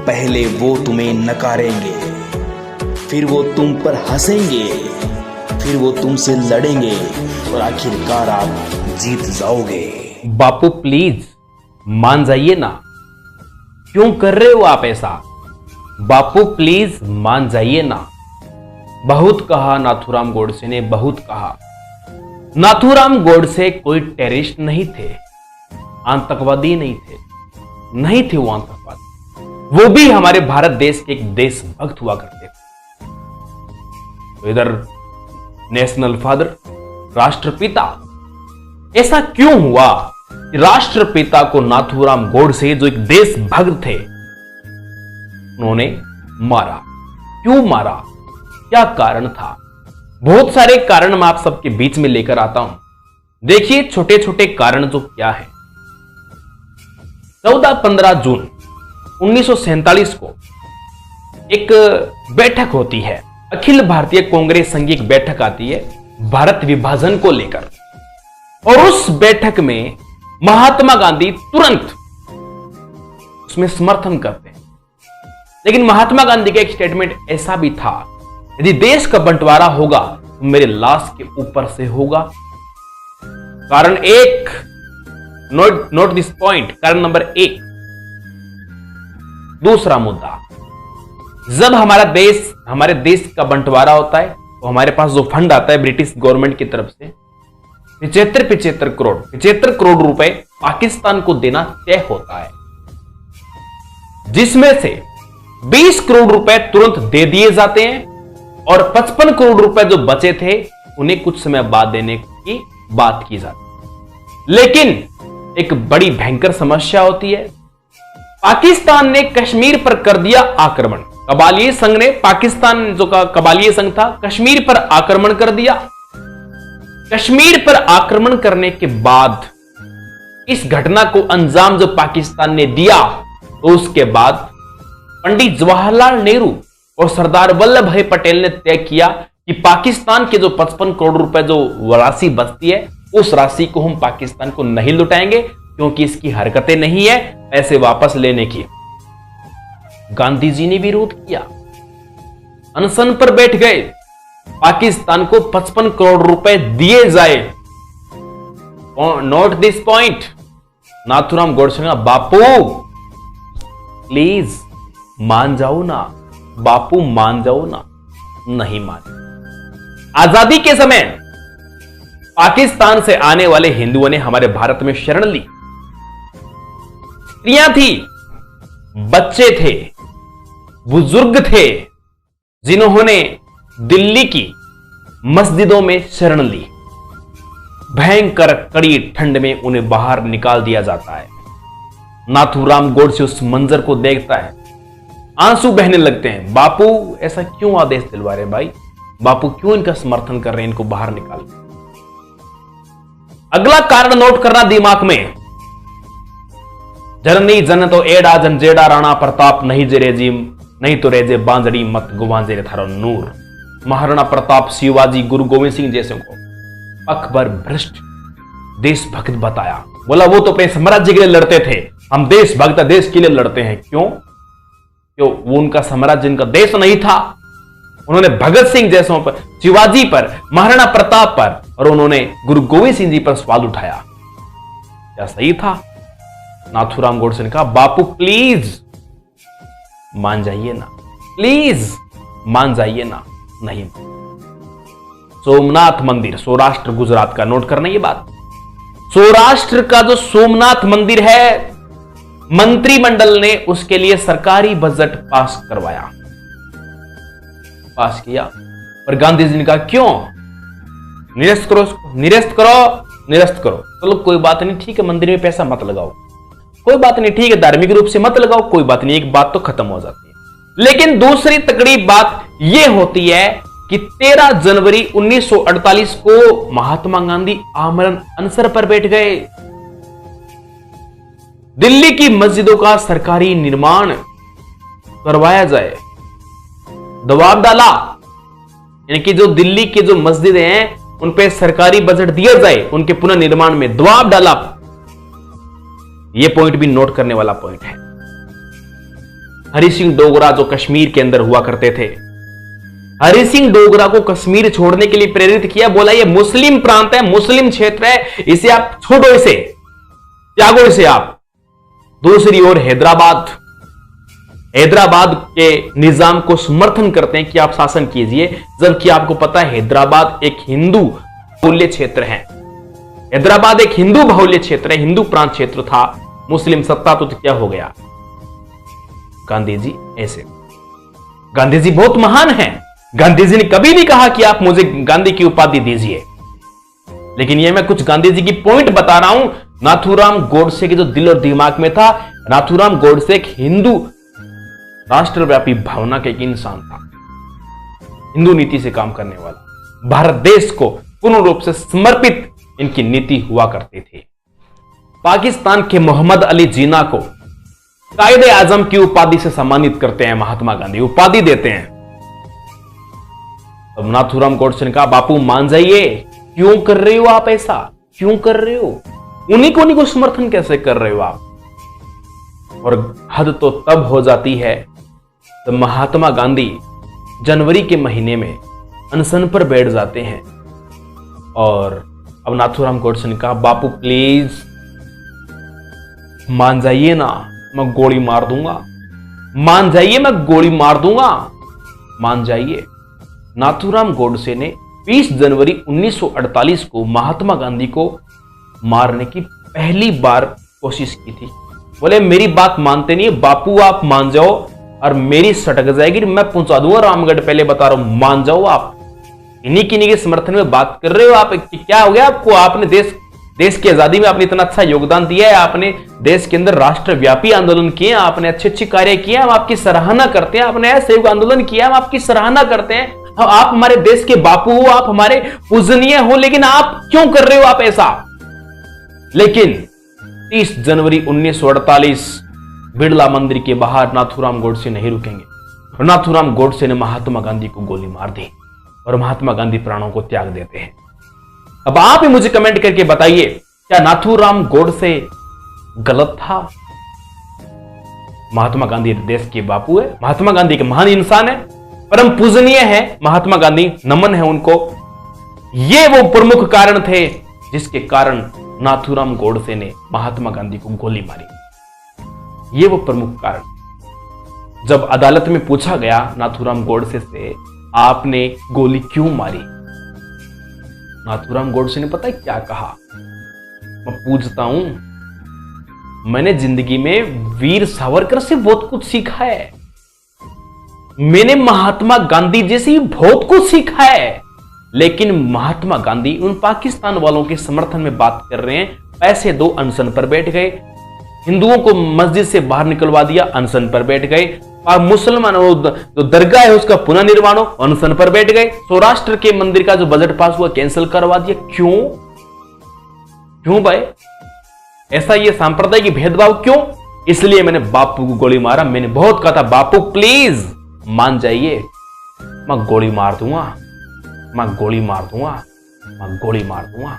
पहले वो तुम्हें नकारेंगे, फिर वो तुम पर हंसेंगे, फिर वो तुमसे लड़ेंगे और आखिरकार आप जीत जाओगे। बापू प्लीज मान जाइए ना, क्यों कर रहे हो आप ऐसा? बापू प्लीज मान जाइए ना। बहुत कहा नाथूराम गोडसे ने, बहुत कहा। नाथूराम गोडसे कोई टेररिस्ट नहीं थे, आतंकवादी नहीं थे, नहीं थे वो आतंकवादी। वो भी हमारे भारत देश के एक देशभक्त हुआ करते थे। तो इधर नेशनल फादर, राष्ट्रपिता, ऐसा क्यों हुआ कि राष्ट्रपिता को नाथूराम गोडसे जो एक देशभक्त थे उन्होंने मारा? क्यों मारा? क्या कारण था? बहुत सारे कारण मैं आप सबके बीच में लेकर आता हूं। देखिए छोटे छोटे कारण जो क्या है। 14-15 जून 1947 को एक बैठक होती है, अखिल भारतीय कांग्रेस संघ की एक बैठक आती है भारत विभाजन को लेकर, और उस बैठक में महात्मा गांधी तुरंत उसमें समर्थन करते हैं। लेकिन महात्मा गांधी का एक स्टेटमेंट ऐसा भी था, यदि देश का बंटवारा होगा तो मेरे लाश के ऊपर से होगा। कारण एक, नोट दिस पॉइंट, कारण नंबर 1। दूसरा मुद्दा, जब हमारे देश का बंटवारा होता है तो हमारे पास जो फंड आता है ब्रिटिश गवर्नमेंट की तरफ से 75 करोड़ रुपए पाकिस्तान को देना तय होता है, जिसमें से 20 करोड़ रुपए तुरंत दे दिए जाते हैं और 55 करोड़ रुपए जो बचे थे उन्हें कुछ समय बाद देने की बात की जाती है। लेकिन एक बड़ी भयंकर समस्या होती है, पाकिस्तान ने कश्मीर पर कर दिया आक्रमण। कबालिय संघ ने, पाकिस्तान जो का कबालिय संघ था, कश्मीर पर आक्रमण कर दिया। कश्मीर पर आक्रमण करने के बाद इस घटना को अंजाम जो पाकिस्तान ने दिया, तो उसके बाद पंडित जवाहरलाल नेहरू और सरदार वल्लभ भाई पटेल ने तय किया कि पाकिस्तान के जो 55 करोड़ रुपए जो राशि बचती है, उस राशि को हम पाकिस्तान को नहीं लुटाएंगे, क्योंकि इसकी हरकतें नहीं है पैसे वापस लेने की। गांधी जी ने विरोध किया, अनशन पर बैठ गए, पाकिस्तान को 55 करोड़ रुपए दिए जाए। Note this point. Nathuram Godse ने, बापू प्लीज मान जाओ ना, बापू मान जाओ ना। नहीं माने। आजादी के समय पाकिस्तान से आने वाले हिंदुओं ने हमारे भारत में शरण ली। स्त्रियां थी, बच्चे थे, बुजुर्ग थे, जिन्होंने दिल्ली की मस्जिदों में शरण ली। भयंकर कड़ी ठंड में उन्हें बाहर निकाल दिया जाता है। नाथूराम गोडसे उस मंजर को देखता है, आंसू बहने लगते हैं। बापू ऐसा क्यों आदेश दिलवा रहे भाई? बापू क्यों इनका समर्थन कर रहे हैं, इनको बाहर निकाल? अगला कारण नोट करना दिमाग में, जननी जन तो एड़ा जनजेड़ा राणा प्रताप नहीं जे रेजिम, नहीं तो रेजे बांजड़ी मत गुवांजे रे थारो नूर। महाराणा प्रताप, शिवाजी, गुरु गोविंद सिंह जैसे को अकबर भ्रष्ट देशभक्त बताया। बोला वो तो अपने साम्राज्य के लिए लड़ते थे, हम देशभक्त देश के लिए लड़ते हैं। क्यों? वो उनका साम्राज्य, इनका देश नहीं था। उन्होंने भगत सिंह जैसों पर, शिवाजी पर, महाराणा प्रताप पर और उन्होंने गुरु गोविंद सिंह जी पर सवाल उठाया। क्या सही था? नाथूराम गोडसे ने कहा, बापू प्लीज मान जाइए ना, प्लीज मान जाइए ना। नहीं। सोमनाथ मंदिर, सौराष्ट्र गुजरात का, नोट करना ये बात। सौराष्ट्र का जो सोमनाथ मंदिर है, मंत्रिमंडल ने उसके लिए सरकारी बजट पास करवाया, पास किया। पर गांधी जी ने कहा क्यों? निरस्त करो उसको, निरस्त करो। चलो कोई बात नहीं, ठीक है, मंदिर में पैसा मत लगाओ, कोई बात नहीं, ठीक है, धार्मिक रूप से मत लगाओ, कोई बात नहीं, एक बात तो खत्म हो जाती है। लेकिन दूसरी तकड़ी बात यह होती है कि 13 जनवरी 1948 को महात्मा गांधी आमरण अनशन पर बैठ गए। दिल्ली की मस्जिदों का सरकारी निर्माण करवाया जाए, दबाव डाला, यानी कि जो दिल्ली के जो मस्जिदें हैं उन पे सरकारी बजट दिया जाए, उनके पुनर्निर्माण में दबाव डाला। यह पॉइंट भी नोट करने वाला पॉइंट है। हरि सिंह डोगरा जो कश्मीर के अंदर हुआ करते थे, हरि सिंह डोगरा को कश्मीर छोड़ने के लिए प्रेरित किया, बोला ये मुस्लिम प्रांत है, मुस्लिम क्षेत्र है, इसे आप छोड़ो, इसे त्यागो, इसे आप। दूसरी ओर हैदराबाद के निजाम को समर्थन करते हैं कि आप शासन कीजिए, जबकि आपको पता है हैदराबाद एक हिंदू बाहुल्य क्षेत्र है। हैदराबाद एक हिंदू बाहुल्य क्षेत्र है, हिंदू प्रांत क्षेत्र था, मुस्लिम सत्ता तो क्या हो गया। गांधी जी ऐसे, गांधी जी बहुत महान हैं। गांधी जी ने कभी नहीं कहा कि आप मुझे गांधी की उपाधि दीजिए, लेकिन ये मैं कुछ गांधी जी की पॉइंट बता रहा हूं। नाथूराम गोडसे के जो दिल और दिमाग में था, नाथूराम गोडसे एक हिंदू राष्ट्रव्यापी भावना का एक इंसान था, हिंदू नीति से काम करने वाला, भारत देश को पूर्ण रूप से समर्पित इनकी नीति हुआ करती थी। पाकिस्तान के मोहम्मद अली जिन्ना को कायदे आजम की उपाधि से सम्मानित करते हैं महात्मा गांधी, उपाधि देते हैं। तब नाथूराम गोडसे ने कहा, बापू मान जाइए, क्यों कर रहे हो आप ऐसा, क्यों कर रहे हो, उन्हीं को समर्थन कैसे कर रहे हो आप। और हद तो तब हो जाती है तो महात्मा गांधी जनवरी के महीने में अनशन पर बैठ जाते हैं। और अब नाथूराम गोडसे ने कहा, बापू प्लीज मान जाइए ना, मैं गोली मार दूंगा, मान जाइए, मैं गोली मार दूंगा, मान जाइए। नाथूराम गोडसे ने 20 जनवरी 1948 को महात्मा गांधी को मारने की पहली बार कोशिश की थी। बोले मेरी बात मानते नहीं बापू, आप मान जाओ और मेरी सटक जाएगी, मैं पहुंचा दूंगा रामगढ़, पहले बता रहा हूं, मान जाओ आप। इन्हीं के समर्थन में बात कर रहे हो आप, क्या हो गया आपको, आपने देश की आजादी में आपने इतना अच्छा योगदान दिया है, आपने देश के अंदर राष्ट्रव्यापी आंदोलन किए, आपने अच्छे कार्य किए, हम आपकी सराहना करते हैं, आपने असहयोग आंदोलन किया, हम आपकी सराहना करते हैं, आप हमारे देश के बापू हो, आप हमारे पूजनीय हो, लेकिन आप क्यों कर रहे हो आप ऐसा। लेकिन 30 जनवरी 1948 बिड़ला मंदिर के बाहर नाथूराम गोडसे नहीं रुकेंगे, और नाथूराम गोडसे ने महात्मा गांधी को गोली मार दी और महात्मा गांधी प्राणों को त्याग देते हैं। अब आप ही मुझे कमेंट करके बताइए, क्या नाथूराम गोडसे गलत था। महात्मा गांधी देश के बापू है, महात्मा गांधी के महान इंसान है, परम पूजनीय है महात्मा गांधी, नमन है उनको। ये वो प्रमुख कारण थे जिसके कारण नाथूराम गोडसे ने महात्मा गांधी को गोली मारी। ये वो प्रमुख कारण। जब अदालत में पूछा गया नाथूराम गोडसे से, आपने गोली क्यों मारी, नाथूराम गोडसे ने पता है क्या कहा, मैं पूछता हूं, मैंने जिंदगी में वीर सावरकर से बहुत कुछ सीखा है, मैंने महात्मा गांधी जैसी बहुत कुछ सीखा है, लेकिन महात्मा गांधी उन पाकिस्तान वालों के समर्थन में बात कर रहे हैं, पैसे दो, अनशन पर बैठ गए, हिंदुओं को मस्जिद से बाहर निकलवा दिया, अनशन पर बैठ गए, और मुसलमानों जो दरगाह है उसका पुनर्निर्माण हो, अनशन पर बैठ गए, सौराष्ट्र के मंदिर का जो बजट पास हुआ कैंसिल करवा दिया। क्यों भाई, ऐसा ये सांप्रदायिक भेदभाव क्यों। इसलिए मैंने बापू को गोली मारा। मैंने बहुत कहा था, बापू प्लीज मान जाइए, मैं गोली मार दूंगा, मैं गोली मार दूंगा, मैं गोली मार दूंगा।